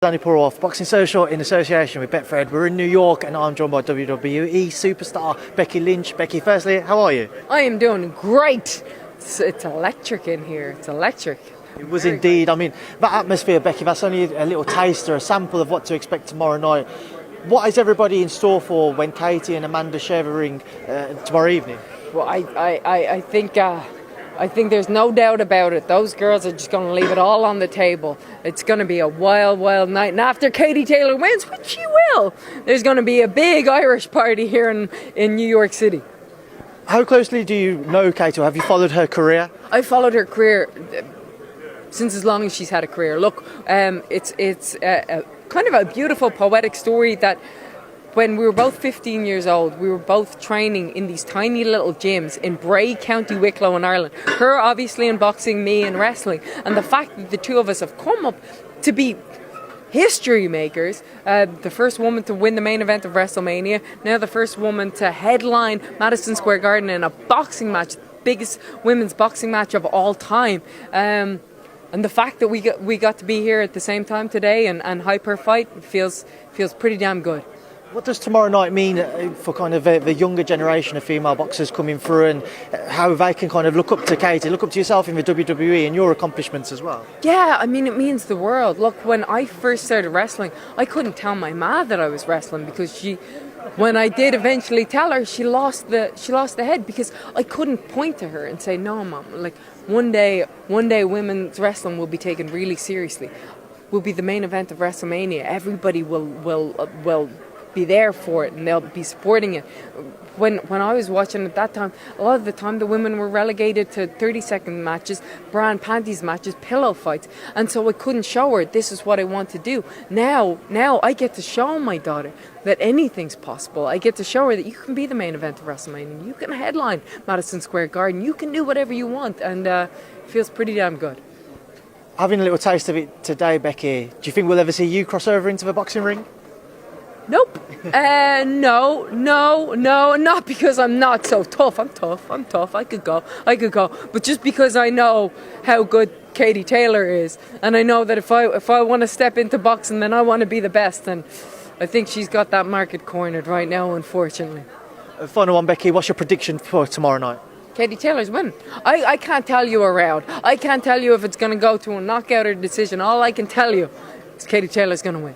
Danny Poroff, Boxing Social in association with Betfred. We're in New York and I'm joined by WWE superstar Becky Lynch. Becky, firstly, how are you? I am doing great. It's electric in here. It's electric. It was indeed. I mean, that atmosphere, Becky, that's only a little taster, a sample of what to expect tomorrow night. What is everybody in store for when Katie and Amanda share the ring tomorrow evening? Well, I think there's no doubt about it. Those girls are just going to leave it all on the table. It's going to be a wild, wild night. And after Katie Taylor wins, which she will, there's going to be a big Irish party here in New York City. How closely do you know Katie, or have you followed her career? I followed her career since as long as she's had a career. Look, it's a kind of a beautiful, poetic story that when we were both 15 years old, we were both training in these tiny little gyms in Bray, County Wicklow in Ireland. Her obviously in boxing, me in wrestling. And the fact that the two of us have come up to be history makers, the first woman to win the main event of WrestleMania, now the first woman to headline Madison Square Garden in a boxing match, biggest women's boxing match of all time. And the fact that we got to be here at the same time today and hype her fight feels pretty damn good. What does tomorrow night mean for kind of the younger generation of female boxers coming through, and how they can kind of look up to Katie, look up to yourself in the WWE and your accomplishments as well? Yeah, I mean, it means the world. Look, when I first started wrestling, I couldn't tell my ma that I was wrestling because when I did eventually tell her, she lost the head because I couldn't point to her and say, "No, Mom, like one day women's wrestling will be taken really seriously. Will be the main event of WrestleMania. Everybody will be there for it and they'll be supporting it." When I was watching at that time, a lot of the time the women were relegated to 30-second matches, bra and panties matches, pillow fights, and so I couldn't show her this is what I want to do. Now I get to show my daughter that anything's possible. I get to show her that you can be the main event of WrestleMania, you can headline Madison Square Garden, you can do whatever you want, and it feels pretty damn good. Having a little taste of it today, Becky, do you think we'll ever see you cross over into the boxing ring? Nope. No, not because I'm not so tough. I'm tough. I could go. But just because I know how good Katie Taylor is, and I know that if I want to step into boxing, then I want to be the best, and I think she's got that market cornered right now, unfortunately. Final one, Becky, what's your prediction for tomorrow night? Katie Taylor's win. I can't tell you a round. I can't tell you if it's going to go to a knockout or decision. All I can tell you is Katie Taylor's going to win.